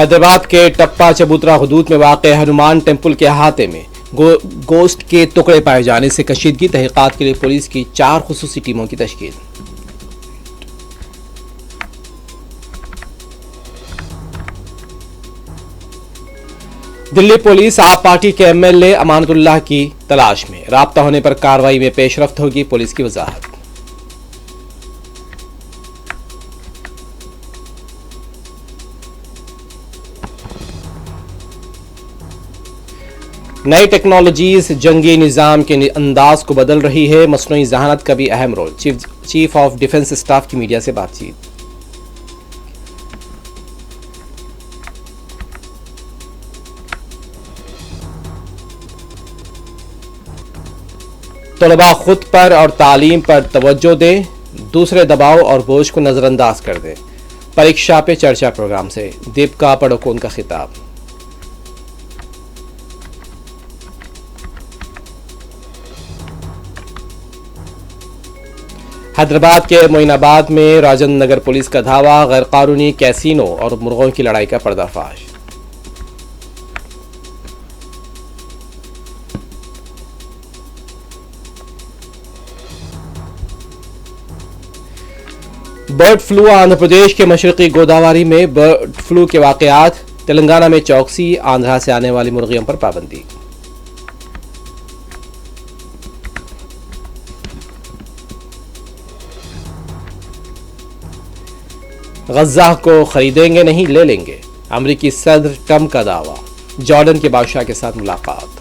حیدرآباد کے ٹپا چبوترا حدود میں واقع ہنومان ٹیمپل کے احاطے میں گوشت کے ٹکڑے پائے جانے سے کشیدگی، تحقیقات کے لیے پولیس کی 4 خصوصی ٹیموں کی تشکیل۔ دلی پولیس آپ پارٹی کے ایم ایل اے امانت اللہ کی تلاش میں، رابطہ ہونے پر کارروائی میں پیش رفت ہوگی، پولیس کی وضاحت۔ نئی ٹیکنالوجیز جنگی نظام کے انداز کو بدل رہی ہے، مصنوعی ذہانت کا بھی اہم role, chief of defence staff کی میڈیا سے بات چیت۔ طلباء خود پر اور تعلیم پر توجہ دیں، دوسرے دباؤ اور بوجھ کو نظر انداز کر دیں، پریکشا پہ چرچا پروگرام سے دیپکا پڈوکون کا خطاب۔ حیدرآباد کے معین آباد میں راجن نگر پولیس کا دھاوا، غیر قانونی کیسینو اور مرغوں کی لڑائی کا پردہ فاش۔ برڈ فلو، آندھرا پردیش کے مشرقی گوداوری میں برڈ فلو کے واقعات، تلنگانہ میں چوکسی، آندھرا سے آنے والی مرغیوں پر پابندی۔ غزہ کو خریدیں گے نہیں لے لیں گے، امریکی صدر ٹرمپ کا دعویٰ، جارڈن کے بادشاہ کے ساتھ ملاقات۔